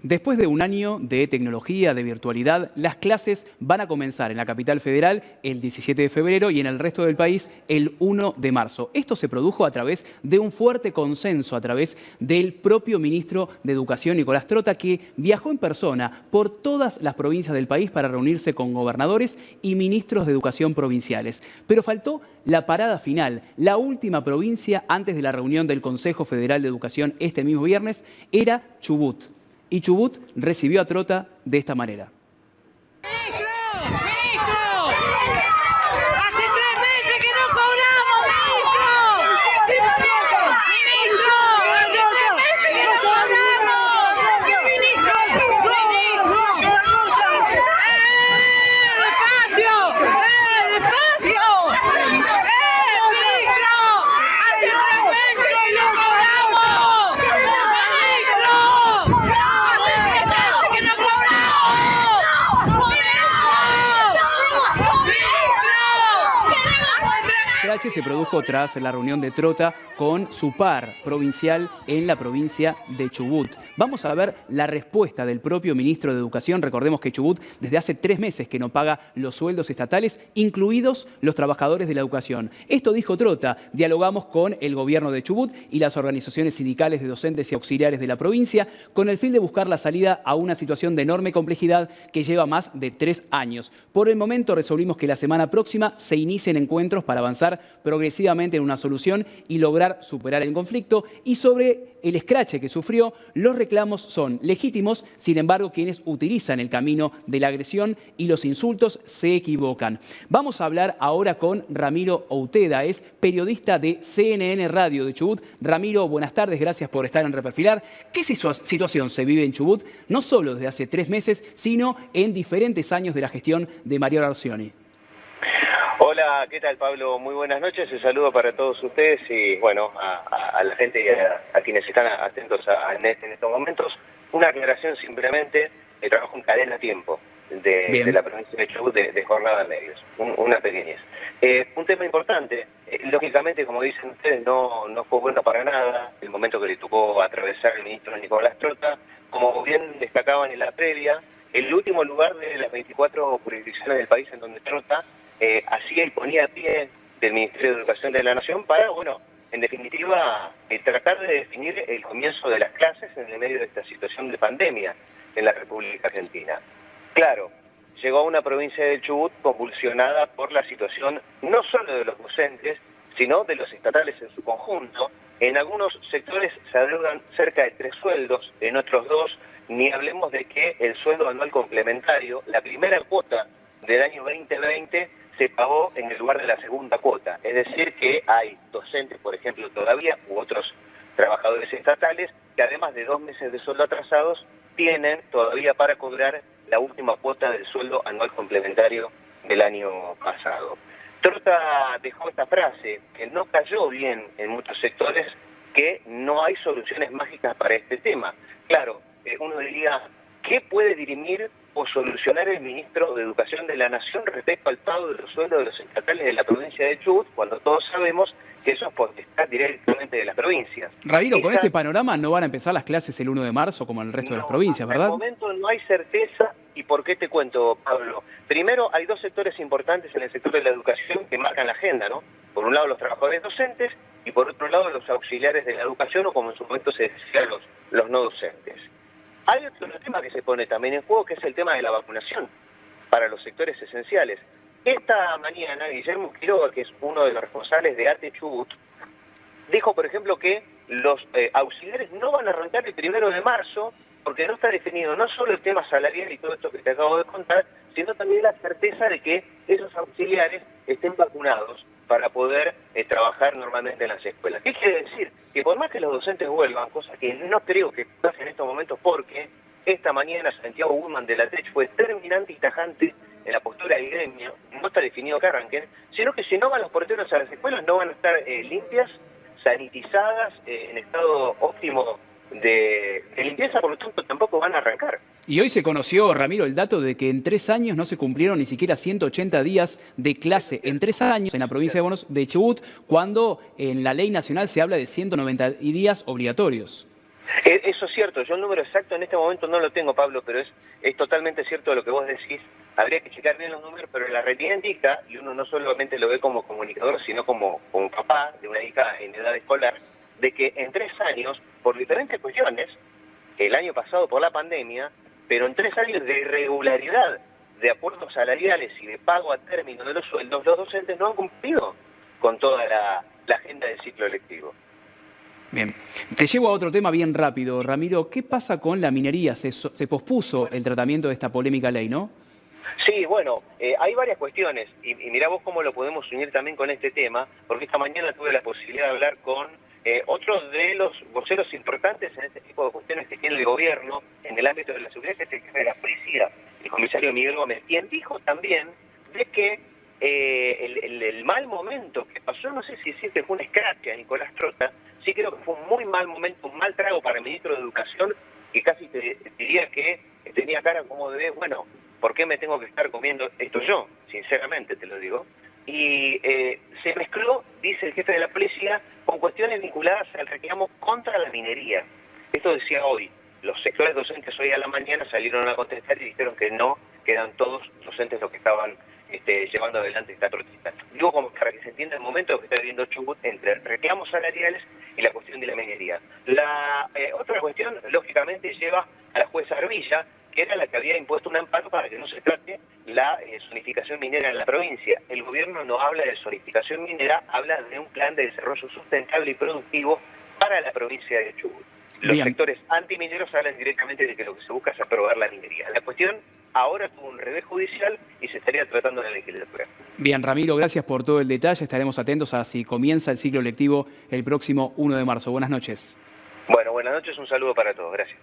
Después de un año de tecnología, de virtualidad, las clases van a comenzar en la capital federal el 17 de febrero y en el resto del país el 1 de marzo. Esto se produjo a través de un fuerte consenso, a través del propio ministro de Educación, Nicolás Trota, que viajó en persona por todas las provincias del país para reunirse con gobernadores y ministros de educación provinciales. Pero faltó la parada final. La última provincia antes de la reunión del Consejo Federal de Educación este mismo viernes era Chubut. Y Chubut recibió a Trota de esta manera. ¡Ministro! ¡Ministro! ¡Hace 3 meses que no cobramos, ministro! ¡Ministro! ¡Hace 3 meses que no cobramos! ¡Ministro! ¡Despacio! ¡Despacio! ¡Ministro! ¡Hace 3 meses que no cobramos! ¡Ministro! El escrache se produjo tras la reunión de Trota con su par provincial en la provincia de Chubut. Vamos a ver la respuesta del propio ministro de Educación. Recordemos que Chubut desde hace 3 meses que no paga los sueldos estatales, incluidos los trabajadores de la educación. Esto dijo Trota: dialogamos con el gobierno de Chubut y las organizaciones sindicales de docentes y auxiliares de la provincia con el fin de buscar la salida a una situación de enorme complejidad que lleva más de 3 años. Por el momento resolvimos que la semana próxima se inicien encuentros para avanzar progresivamente en una solución y lograr superar el conflicto. Y sobre el escrache que sufrió, los reclamos son legítimos, sin embargo, quienes utilizan el camino de la agresión y los insultos se equivocan. Vamos a hablar ahora con Ramiro Outeda, es periodista de CNN Radio de Chubut. Ramiro, buenas tardes, gracias por estar en Reperfilar. ¿Qué situación se vive en Chubut, no solo desde hace 3 meses, sino en diferentes años de la gestión de Mariano Arcioni? Hola, ¿qué tal, Pablo? Muy buenas noches, un saludo para todos ustedes y bueno, a la gente y a quienes están atentos en estos momentos. Una aclaración simplemente, el trabajo en cadena a tiempo de la provincia de Chubut de jornada de medios, una pequeñez. Un tema importante, lógicamente, como dicen ustedes, no fue bueno para nada el momento que le tocó atravesar el ministro Nicolás Trota. Como bien destacaban en la previa, el último lugar de las 24 jurisdicciones del país en donde Trota hacía y ponía pie del Ministerio de Educación de la Nación para, bueno, en definitiva, tratar de definir el comienzo de las clases en el medio de esta situación de pandemia en la República Argentina. Claro, llegó a una provincia de Chubut convulsionada por la situación no solo de los docentes, sino de los estatales en su conjunto. En algunos sectores se adeudan cerca de 3 sueldos, en otros 2, ni hablemos de que el sueldo anual complementario, la primera cuota del año 2020, se pagó en el lugar de la segunda cuota. Es decir, que hay docentes, por ejemplo, todavía, u otros trabajadores estatales, que además de 2 meses de sueldo atrasados, tienen todavía para cobrar la última cuota del sueldo anual complementario del año pasado. Trota dejó esta frase, que no cayó bien en muchos sectores, que no hay soluciones mágicas para este tema. Claro, uno diría, ¿qué puede dirimir o solucionar el ministro de Educación de la Nación respecto al pago de los sueldos de los estatales de la provincia de Chubut, cuando todos sabemos que eso es potestad directamente de las provincias? Ramiro, con este panorama no van a empezar las clases el 1 de marzo como en el resto de las provincias, ¿verdad? Al momento no hay certeza. ¿Y por qué te cuento, Pablo? Primero, hay 2 sectores importantes en el sector de la educación que marcan la agenda, ¿no? Por un lado, los trabajadores docentes y por otro lado, los auxiliares de la educación, o como en su momento se decía, los no docentes. Hay otro tema que se pone también en juego, que es el tema de la vacunación para los sectores esenciales. Esta mañana, Guillermo Quiroga, que es uno de los responsables de ATE Chubut, dijo, por ejemplo, que los auxiliares no van a arrancar el 1 de marzo porque no está definido no solo el tema salarial y todo esto que te acabo de contar, sino también la certeza de que esos auxiliares estén vacunados para poder trabajar normalmente en las escuelas. ¿Qué quiere decir? Que por más que los docentes vuelvan, cosa que no creo que pase en estos momentos, porque esta mañana Santiago Guzmán de la TECH fue terminante y tajante en la postura del gremio, no está definido que arranquen, sino que si no van los porteros a las escuelas no van a estar limpias, sanitizadas, en estado óptimo de limpieza, por lo tanto tampoco van a arrancar. Y hoy se conoció, Ramiro, el dato de que en 3 años no se cumplieron ni siquiera 180 días de clase. En 3 años en la provincia de Chubut, cuando en la ley nacional se habla de 190 días obligatorios. Eso es cierto, yo el número exacto en este momento no lo tengo, Pablo, pero es totalmente cierto lo que vos decís. Habría que checar bien los números, pero la realidad indica, y uno no solamente lo ve como comunicador, sino como papá de una hija en edad escolar, de que en 3 años, por diferentes cuestiones, el año pasado por la pandemia, pero en 3 años de irregularidad de acuerdos salariales y de pago a término de los sueldos, los docentes no han cumplido con toda la agenda del ciclo lectivo. Bien, te llevo a otro tema bien rápido, Ramiro. ¿Qué pasa con la minería? Se pospuso el tratamiento de esta polémica ley, ¿no? Sí, bueno, hay varias cuestiones y mirá vos cómo lo podemos unir también con este tema, porque esta mañana tuve la posibilidad de hablar con otros de los voceros importantes en este tipo de cuestiones que tiene el gobierno en el ámbito de la seguridad, que es el jefe de la policía, el comisario Miguel Gómez, quien dijo también de que el mal momento que pasó, no sé si que fue un escrache a Nicolás Trota, sí creo que fue un muy mal momento, un mal trago para el ministro de Educación, que casi te diría que tenía cara como de, bueno, ¿por qué me tengo que estar comiendo esto yo? Sinceramente te lo digo. Y se mezcló, dice el jefe de la policía, con cuestiones vinculadas al reclamo contra la minería. Esto decía hoy. Los sectores docentes hoy a la mañana salieron a contestar y dijeron que no, que eran todos docentes los que estaban llevando adelante esta protesta. Digo, como para que se entienda el momento que está viviendo Chubut entre reclamos salariales y la cuestión de la minería. La otra cuestión, lógicamente, lleva a la jueza Arbilla, que era la que había impuesto un amparo para que no se trate la zonificación minera en la provincia. El gobierno no habla de zonificación minera, habla de un plan de desarrollo sustentable y productivo para la provincia de Chubut. Los sectores antimineros hablan directamente de que lo que se busca es aprobar la minería. La cuestión ahora tuvo un revés judicial y se estaría tratando en la legislatura. Bien, Ramiro, gracias por todo el detalle. Estaremos atentos a si comienza el ciclo lectivo el próximo 1 de marzo. Buenas noches. Bueno, buenas noches, un saludo para todos. Gracias.